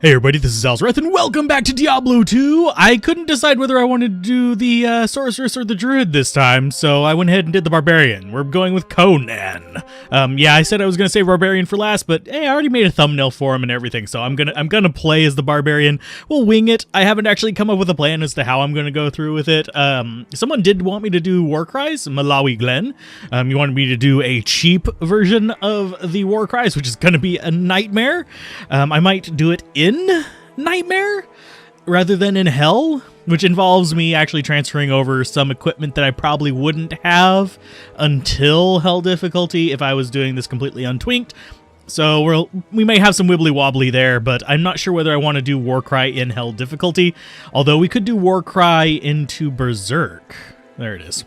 Hey everybody, this is Alzorath, and welcome back to Diablo 2! I couldn't decide whether I wanted to do the Sorceress or the Druid this time, so I went ahead and did the Barbarian. We're going with Co-NaN. Yeah, I said I was going to save Barbarian for last, but hey, I already made a thumbnail for him and everything, so I'm gonna play as the Barbarian. We'll wing it. I haven't actually come up with a plan as to how I'm going to go through with it. Someone did want me to do War Cries, Malawi Glen. You wanted me to do a cheap version of the War Cries, which is going to be a nightmare. I might do it in Nightmare rather than in Hell, which involves me actually transferring over some equipment that I probably wouldn't have until Hell difficulty if I was doing this completely untwinked. So we may have some wibbly wobbly there, but I'm not sure whether I want to do Warcry in Hell difficulty, although we could do Warcry into Berserk. There it is.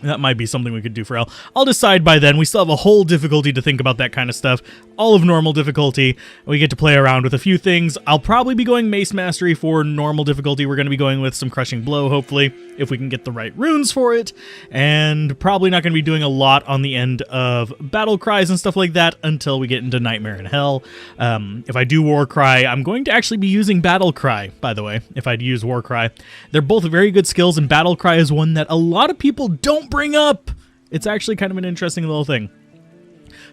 That might be something we could do for Hell. I'll decide by then. We still have a whole difficulty to think about that kind of stuff. All of normal difficulty. We get to play around with a few things. I'll probably be going Mace Mastery for normal difficulty. We're going to be going with some Crushing Blow, hopefully, if we can get the right runes for it. And probably not going to be doing a lot on the end of Battle Cries and stuff like that until we get into Nightmare and Hell. If I do War Cry, I'm going to actually be using Battle Cry, by the way, if I'd use War Cry. They're both very good skills, and Battle Cry is one that a lot of people don't bring up. It's actually kind of an interesting little thing.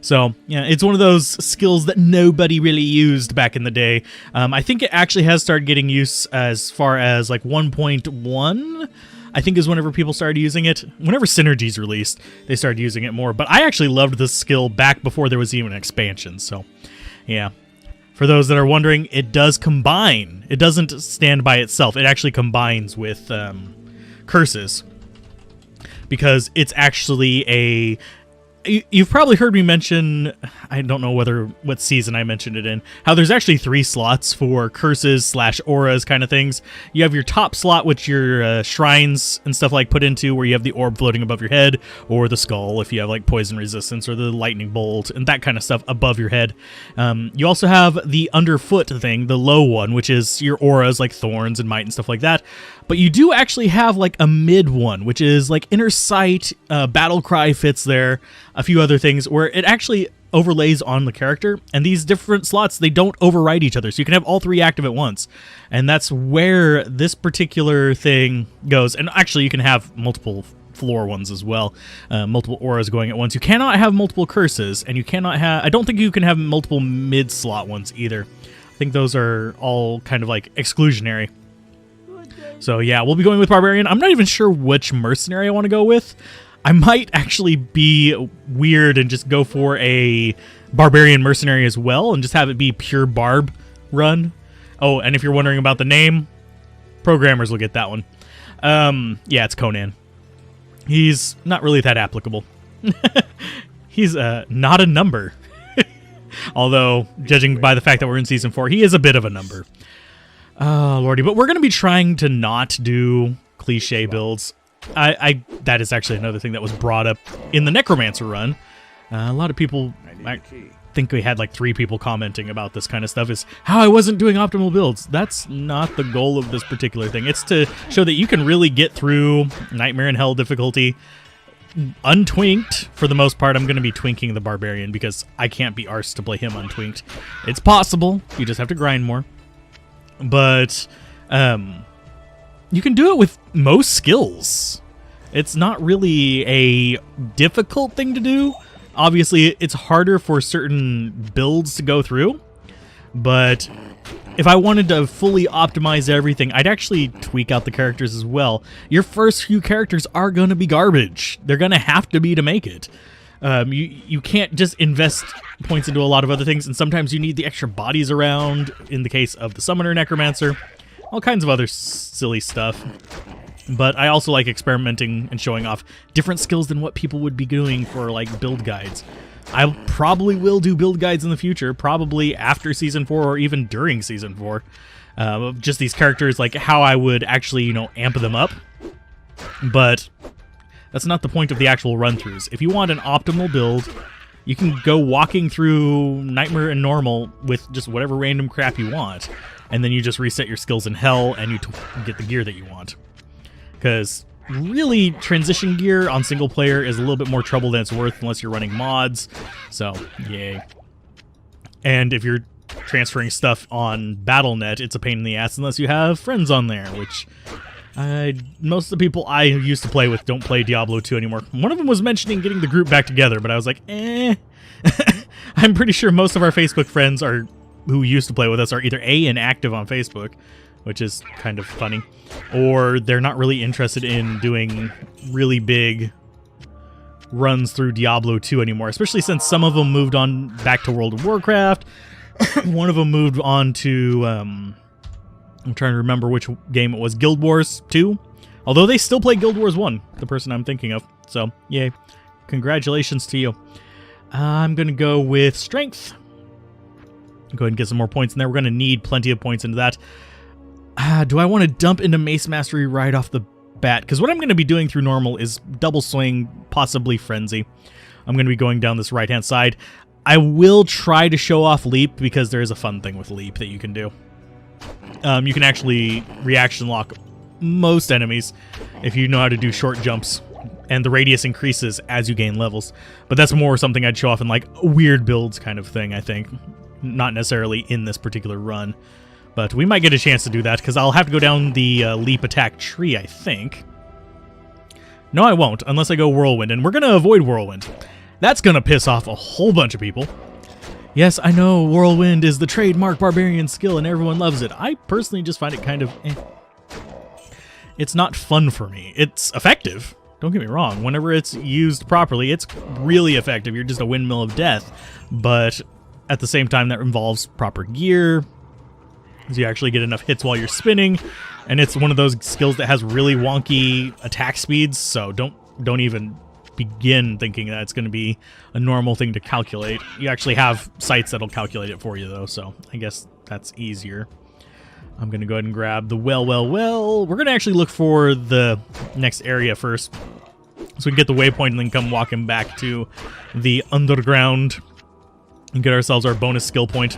So, yeah, it's one of those skills that nobody really used back in the day. I think it actually has started getting use as far as like 1.1, I think is whenever people started using it. Whenever Synergy's released, they started using it more. But I actually loved this skill back before there was even an expansion. So, yeah. For those that are wondering, it does combine. It doesn't stand by itself. It actually combines with curses. Because it's actually a... You've probably heard me mention, I don't know what season I mentioned it in, how there's actually 3 slots for curses / auras kind of things. You have your top slot, which your shrines and stuff like put into, where you have the orb floating above your head, or the skull if you have like poison resistance, or the lightning bolt, and that kind of stuff above your head. You also have the underfoot thing, the low one, which is your auras like thorns and might and stuff like that. But you do actually have like a mid one, which is like inner sight, battle cry fits there, a few other things where it actually overlays on the character, and these different slots, they don't override each other, so you can have all 3 active at once, and that's where this particular thing goes. And actually you can have multiple floor ones as well, multiple auras going at once. You cannot have multiple curses, and you cannot have, I don't think you can have multiple mid slot ones either. I think those are all kind of like exclusionary. So yeah, we'll be going with Barbarian. I'm not even sure which mercenary I want to go with. I might actually be weird and just go for a Barbarian mercenary as well and just have it be pure Barb run. Oh, and if you're wondering about the name, programmers will get that one. Yeah, it's Co-NaN. He's not really that applicable. He's not a number. Although, judging by the fact that we're in Season 4, he is a bit of a number. Oh, lordy. But we're going to be trying to not do cliche builds. That is actually another thing that was brought up in the Necromancer run. A lot of people, I think we had like 3 people commenting about this kind of stuff, is how I wasn't doing optimal builds. That's not the goal of this particular thing. It's to show that you can really get through Nightmare and Hell difficulty untwinked. For the most part, I'm going to be twinking the Barbarian because I can't be arsed to play him untwinked. It's possible. You just have to grind more. But you can do it with most skills. It's not really a difficult thing to do. Obviously, it's harder for certain builds to go through. But if I wanted to fully optimize everything, I'd actually tweak out the characters as well. Your first few characters are going to be garbage. They're going to have to be to make it. You can't just invest points into a lot of other things, and sometimes you need the extra bodies around, in the case of the Summoner Necromancer. All kinds of other silly stuff. But I also like experimenting and showing off different skills than what people would be doing for like build guides. I probably will do build guides in the future, probably after Season 4 or even during Season 4. Just these characters, like how I would actually, you know, amp them up. But that's not the point of the actual run-throughs. If you want an optimal build, you can go walking through Nightmare and Normal with just whatever random crap you want. And then you just reset your skills in Hell and you get the gear that you want. Because really, transition gear on single player is a little bit more trouble than it's worth unless you're running mods. So, yay. And if you're transferring stuff on Battlenet, it's a pain in the ass unless you have friends on there, which most of the people I used to play with don't play Diablo 2 anymore. One of them was mentioning getting the group back together, but I was like, eh. I'm pretty sure most of our Facebook friends who used to play with us are either A, inactive on Facebook, which is kind of funny, or they're not really interested in doing really big runs through Diablo 2 anymore, especially since some of them moved on back to World of Warcraft. One of them moved on to, I'm trying to remember which game it was, Guild Wars 2, although they still play Guild Wars 1, the person I'm thinking of, so yay, congratulations to you. I'm going to go with Strength. Go ahead and get some more points in there. We're going to need plenty of points into that. Do I want to dump into Mace Mastery right off the bat? Because what I'm going to be doing through normal is double swing, possibly frenzy. I'm going to be going down this right-hand side. I will try to show off leap because there is a fun thing with leap that you can do. You can actually reaction lock most enemies if you know how to do short jumps, and the radius increases as you gain levels. But that's more something I'd show off in like weird builds kind of thing, I think. Not necessarily in this particular run. But we might get a chance to do that, because I'll have to go down the leap attack tree, I think. No, I won't, unless I go Whirlwind, and we're going to avoid Whirlwind. That's going to piss off a whole bunch of people. Yes, I know Whirlwind is the trademark Barbarian skill, and everyone loves it. I personally just find it kind of eh. It's not fun for me. It's effective, don't get me wrong. Whenever it's used properly, it's really effective. You're just a windmill of death. But at the same time, that involves proper gear, so you actually get enough hits while you're spinning, and it's one of those skills that has really wonky attack speeds, so don't even begin thinking that it's going to be a normal thing to calculate. You actually have sites that'll calculate it for you, though, so I guess that's easier. I'm going to go ahead and grab the well. We're going to actually look for the next area first, so we can get the waypoint and then come walking back to the underground and get ourselves our bonus skill point.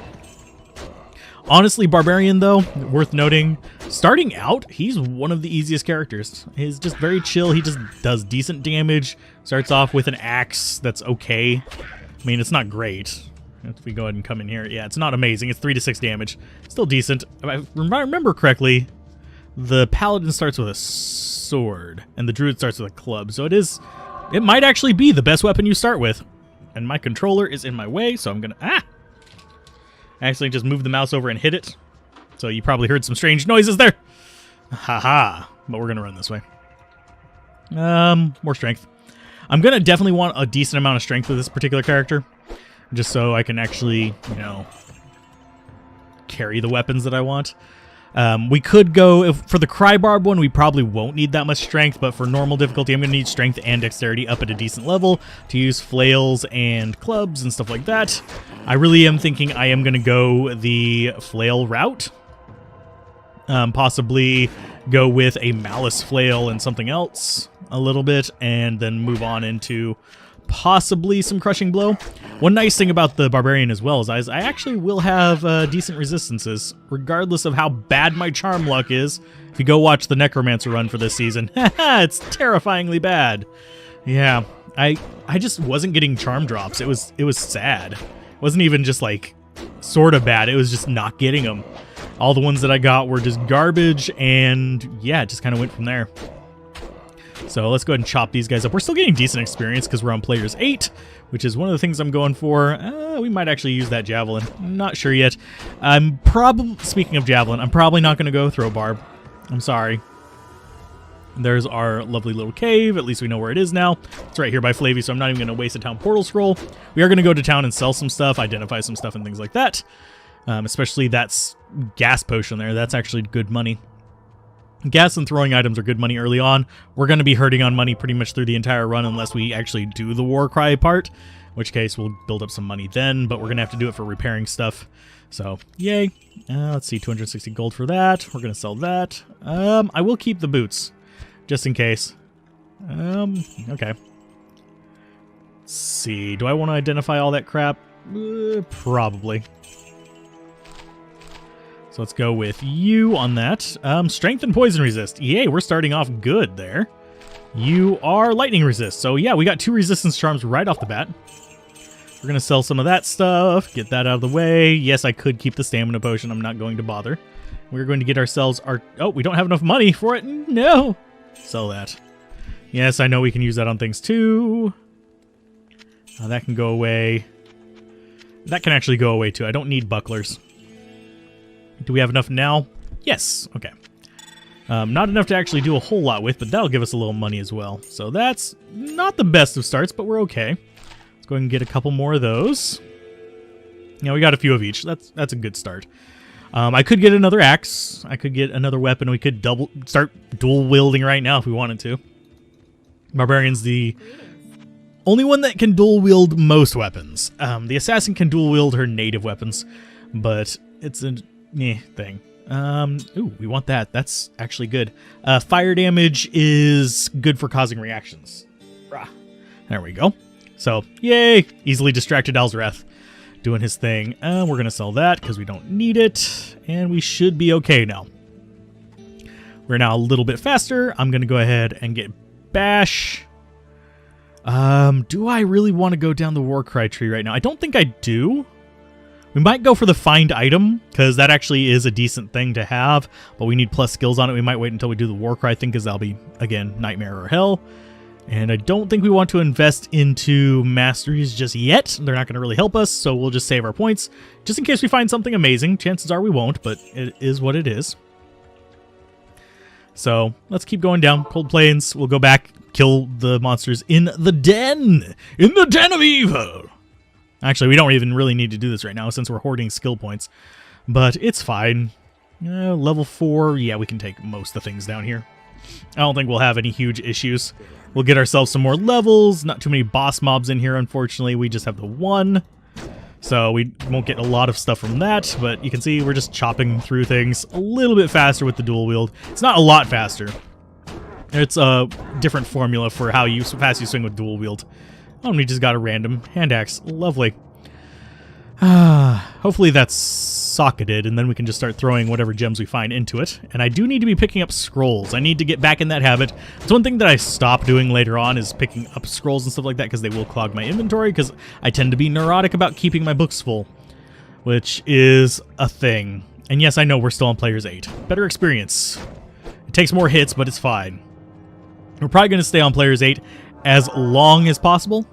Honestly, Barbarian, though, worth noting, starting out, he's one of the easiest characters. He's just very chill. He just does decent damage. Starts off with an axe that's okay. I mean, it's not great. If we go ahead and come in here, yeah, it's not amazing. It's 3 to 6 damage. Still decent. If I remember correctly, the Paladin starts with a sword, and the Druid starts with a club. So it might actually be the best weapon you start with. And my controller is in my way, so I'm going to... Actually, just move the mouse over and hit it. So you probably heard some strange noises there. Haha. But we're going to run this way. More strength. I'm going to definitely want a decent amount of strength with this particular character. Just so I can actually, carry the weapons that I want. We could go, for the Crybarb one, we probably won't need that much strength, but for normal difficulty, I'm going to need strength and dexterity up at a decent level to use flails and clubs and stuff like that. I really am thinking I am going to go the flail route. Possibly go with a malice flail and something else a little bit, and then move on into possibly some crushing blow. One nice thing about the Barbarian as well is I actually will have decent resistances, regardless of how bad my charm luck is. If you go watch the Necromancer run for this season, it's terrifyingly bad. Yeah, I just wasn't getting charm drops. It was sad. It wasn't even just like sort of bad. It was just not getting them. All the ones that I got were just garbage, and yeah, it just kind of went from there. So let's go ahead and chop these guys up. We're still getting decent experience because we're on players 8, which is one of the things I'm going for. We might actually use that javelin. I'm not sure yet. Speaking of javelin, I'm probably not going to go throw barb. I'm sorry. There's our lovely little cave. At least we know where it is now. It's right here by Flavy, so I'm not even going to waste a town portal scroll. We are going to go to town and sell some stuff, identify some stuff and things like that. Especially that gas potion there. That's actually good money. Gas and throwing items are good money early on. We're going to be hurting on money pretty much through the entire run unless we actually do the war cry part, in which case we'll build up some money then, but we're going to have to do it for repairing stuff. So, yay. Let's see, 260 gold for that. We're going to sell that. I will keep the boots, just in case. Okay. Let's see, do I want to identify all that crap? Probably. So let's go with you on that. Strength and poison resist. Yay, we're starting off good there. You are lightning resist. So yeah, we got 2 resistance charms right off the bat. We're going to sell some of that stuff, get that out of the way. Yes, I could keep the stamina potion. I'm not going to bother. We're going to get ourselves our... Oh, we don't have enough money for it. No. Sell that. Yes, I know we can use that on things too. That can go away. That can actually go away too. I don't need bucklers. Do we have enough now? Yes. Okay. Not enough to actually do a whole lot with, but that'll give us a little money as well. So that's not the best of starts, but we're okay. Let's go ahead and get a couple more of those. Yeah, we got a few of each. That's a good start. I could get another axe. I could get another weapon. We could start dual wielding right now if we wanted to. Barbarian's the only one that can dual wield most weapons. The assassin can dual wield her native weapons, but it's a thing. Ooh, we want that. That's actually good. Fire damage is good for causing reactions. Rah. There we go. So, yay! Easily distracted Alzorath doing his thing. We're going to sell that because we don't need it, and we should be okay now. We're now a little bit faster. I'm going to go ahead and get Bash. Do I really want to go down the Warcry tree right now? I don't think I do. We might go for the find item, because that actually is a decent thing to have, but we need plus skills on it. We might wait until we do the Warcry thing, because that'll be, again, Nightmare or Hell. And I don't think we want to invest into Masteries just yet. They're not going to really help us, so we'll just save our points, just in case we find something amazing. Chances are we won't, but it is what it is. So, let's keep going down. Cold Plains, we'll go back, kill the monsters in the den! In the den of evil! Actually, we don't even really need to do this right now since we're hoarding skill points. But it's fine. Level 4, yeah, we can take most of the things down here. I don't think we'll have any huge issues. We'll get ourselves some more levels. Not too many boss mobs in here, unfortunately. We just have the one. So we won't get a lot of stuff from that. But you can see we're just chopping through things a little bit faster with the dual wield. It's not a lot faster. It's a different formula for how fast you swing with dual wield. Oh, and we just got a random hand axe. Lovely. Hopefully that's socketed, and then we can just start throwing whatever gems we find into it. And I do need to be picking up scrolls. I need to get back in that habit. It's one thing that I stop doing later on is picking up scrolls and stuff like that, because they will clog my inventory, because I tend to be neurotic about keeping my books full, which is a thing. And yes, I know we're still on Players 8. Better experience. It takes more hits, but it's fine. We're probably going to stay on Players 8 as long as possible,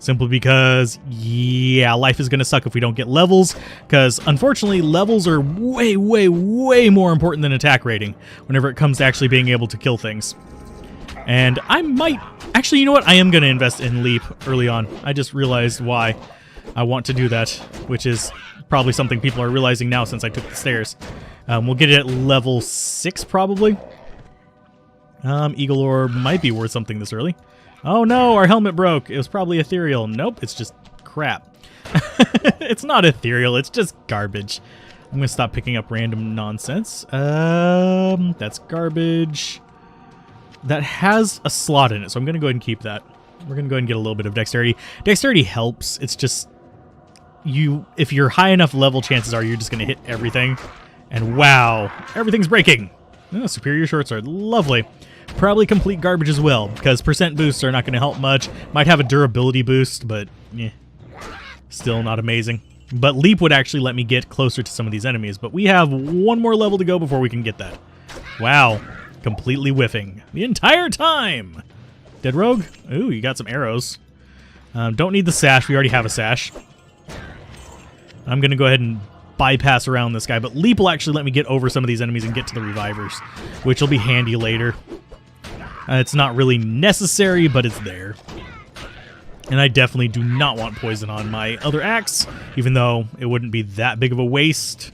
simply because, yeah, life is going to suck if we don't get levels, because unfortunately levels are way, way, way more important than attack rating whenever it comes to actually being able to kill things. And I might, actually, you know what, I am going to invest in Leap early on. I just realized why I want to do that, which is probably something people are realizing now since I took the stairs. We'll get it at level 6 probably. Eagle Orb might be worth something this early. Oh no, our helmet broke. It was probably ethereal. Nope, it's just crap. It's not ethereal, it's just garbage. I'm gonna stop picking up random nonsense. That's garbage. That has a slot in it, so I'm gonna go ahead and keep that. We're gonna go ahead and get a little bit of dexterity. Dexterity helps, it's just, if you're high enough level, chances are you're just gonna hit everything. And wow, everything's breaking. Oh, superior short sword, lovely. Probably complete garbage as well, because percent boosts are not going to help much. Might have a durability boost, but still not amazing. But Leap would actually let me get closer to some of these enemies, but we have one more level to go before we can get that. Wow, completely whiffing the entire time. Dead Rogue? Ooh, you got some arrows. Don't need the sash, we already have a sash. I'm going to go ahead and bypass around this guy, but Leap will actually let me get over some of these enemies and get to the revivers, which will be handy later. It's not really necessary, but it's there. And I definitely do not want poison on my other axe, even though it wouldn't be that big of a waste.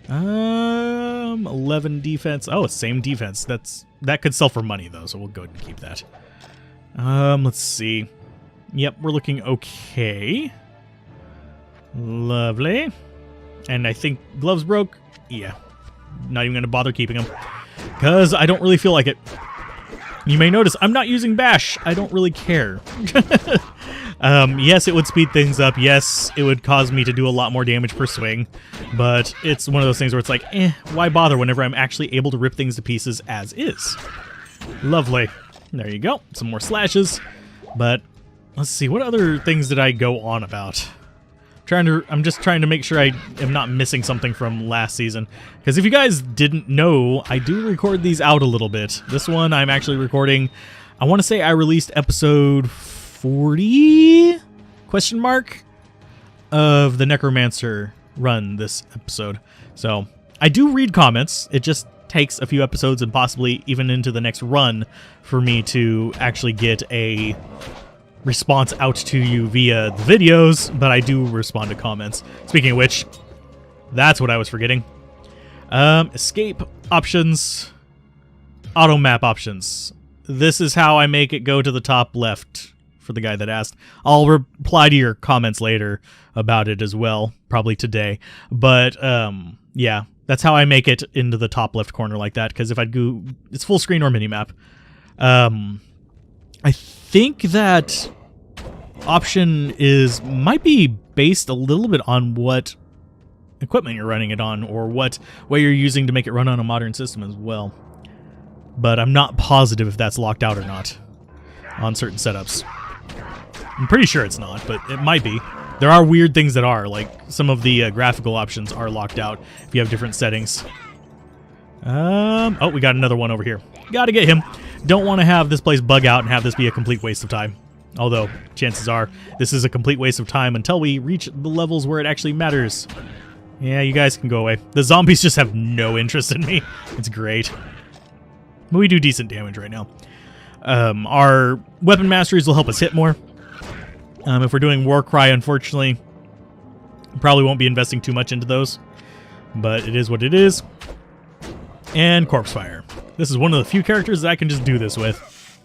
11 defense. Oh, it's same defense. That could sell for money, though, so we'll go ahead and keep that. Let's see. Yep, we're looking okay. Lovely. And I think gloves broke. Yeah. Not even going to bother keeping them, because I don't really feel like it. You may notice I'm not using Bash. I don't really care. Yes, it would speed things up. Yes, it would cause me to do a lot more damage per swing. But it's one of those things where it's like, why bother whenever I'm actually able to rip things to pieces as is? Lovely. There you go. Some more slashes. But Let's see, what other things did I go on about? I'm just trying to make sure I am not missing something from last season. Because if you guys didn't know, I do record these out a little bit. This one I'm actually recording, I want to say I released episode 40? Question mark? Of the Necromancer run this episode. So, I do read comments. It just takes a few episodes and possibly even into the next run for me to actually get a response out to you via the videos, but I do respond to comments. Speaking of which, that's what I was forgetting. Escape options, auto map options. This is how I make it go to the top left for the guy that asked. I'll reply to your comments later about it as well, probably today. But yeah, that's how I make it into the top left corner like that, because if I do, it's full screen or minimap. I think that option might be based a little bit on what equipment you're running it on, or what way you're using to make it run on a modern system as well. But I'm not positive if that's locked out or not on certain setups. I'm pretty sure it's not, but it might be. There are weird things that are, like some of the graphical options are locked out if you have different settings. Oh, we got another one over here. Gotta get him. Don't want to have this place bug out and have this be a complete waste of time. Although, chances are, this is a complete waste of time until we reach the levels where it actually matters. Yeah, you guys can go away. The zombies just have no interest in me. It's great. But we do decent damage right now. Our weapon masteries will help us hit more. If we're doing Warcry, unfortunately, probably won't be investing too much into those. But it is what it is. And Corpse Fire. This is one of the few characters that I can just do this with.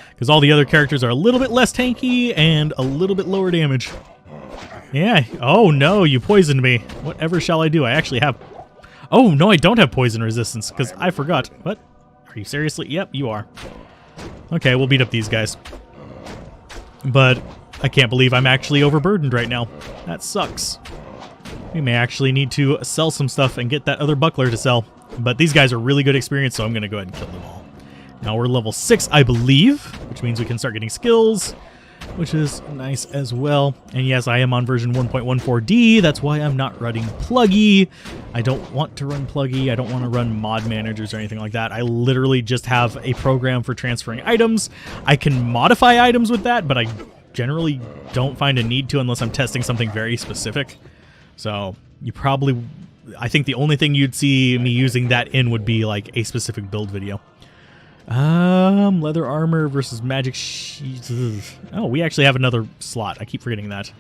Because all the other characters are a little bit less tanky and a little bit lower damage. Yeah. Oh, no, you poisoned me. Whatever shall I do? I actually have... Oh, no, I don't have poison resistance, because I forgot. What? Are you seriously? Yep, you are. Okay, we'll beat up these guys. But I can't believe I'm actually overburdened right now. That sucks. We may actually need to sell some stuff and get that other buckler to sell. But these guys are really good experience, so I'm going to go ahead and kill them all. Now we're level 6, I believe, which means we can start getting skills, which is nice as well. And yes, I am on version 1.14D. That's why I'm not running Pluggy. I don't want to run Pluggy. I don't want to run mod managers or anything like that. I literally just have a program for transferring items. I can modify items with that, but I generally don't find a need to unless I'm testing something very specific. So you probably... I think the only thing you'd see me using that in would be like a specific build video. Leather armor versus magic sheets. Oh, we actually have another slot. I keep forgetting that.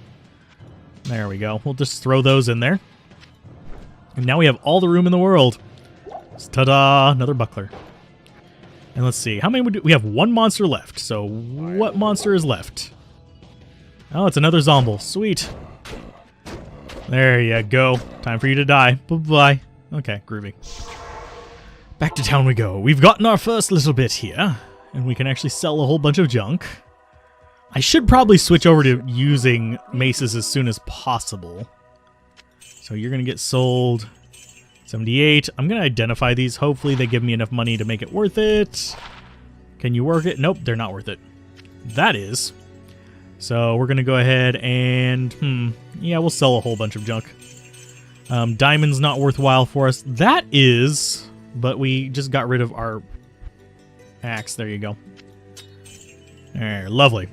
There we go. We'll just throw those in there. And now we have all the room in the world. Ta-da! Another buckler. And let's see. How many would we have? One monster left. So what monster is left? Oh, it's another zomble. Sweet. There you go. Time for you to die. Bye-bye. Okay, groovy. Back to town we go. We've gotten our first little bit here, and we can actually sell a whole bunch of junk. I should probably switch over to using maces as soon as possible. So you're going to get sold 78. I'm going to identify these. Hopefully they give me enough money to make it worth it. Can you work it? Nope, they're not worth it. That is. So we're going to go ahead and, yeah, we'll sell a whole bunch of junk. Diamond's not worthwhile for us. That is... But we just got rid of our axe. There you go. There, lovely.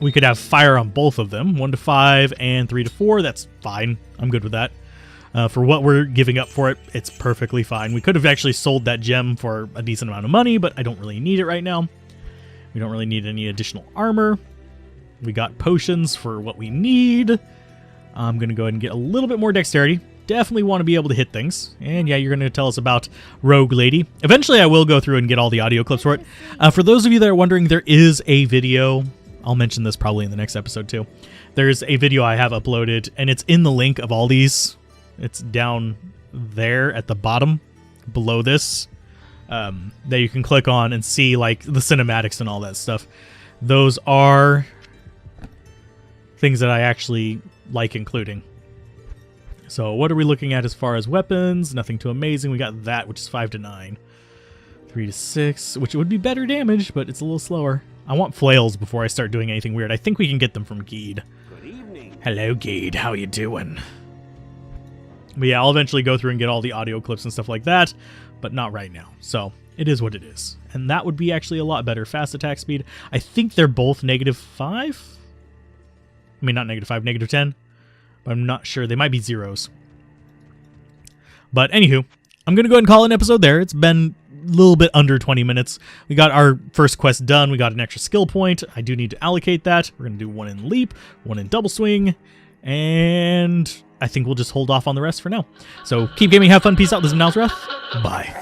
We could have fire on both of them. 1 to 5 and 3 to 4. That's fine. I'm good with that. For what we're giving up for it, it's perfectly fine. We could have actually sold that gem for a decent amount of money, but I don't really need it right now. We don't really need any additional armor. We got potions for what we need. I'm going to go ahead and get a little bit more dexterity. Definitely want to be able to hit things. And yeah, you're going to tell us about Rogue Lady. Eventually, I will go through and get all the audio clips for it. For those of you that are wondering, there is a video. I'll mention this probably in the next episode too. There's a video I have uploaded, and it's in the link of all these. It's down there at the bottom, below this, that you can click on and see like the cinematics and all that stuff. Those are things that I actually like including. So what are we looking at as far as weapons? Nothing too amazing. We got that, which is 5 to 9. 3 to 6, which would be better damage, but it's a little slower. I want flails before I start doing anything weird. I think we can get them from Geed. Good evening. Hello, Geed. How you doing? But yeah, I'll eventually go through and get all the audio clips and stuff like that, but not right now. So it is what it is. And that would be actually a lot better. Fast attack speed. I think they're both -5. I mean, not -5, -10. But I'm not sure. They might be zeros. But anywho, I'm going to go ahead and call an episode there. It's been a little bit under 20 minutes. We got our first quest done. We got an extra skill point. I do need to allocate that. We're going to do one in leap, one in double swing, and I think we'll just hold off on the rest for now. So keep gaming, have fun, peace out. This is Alzorath. Bye.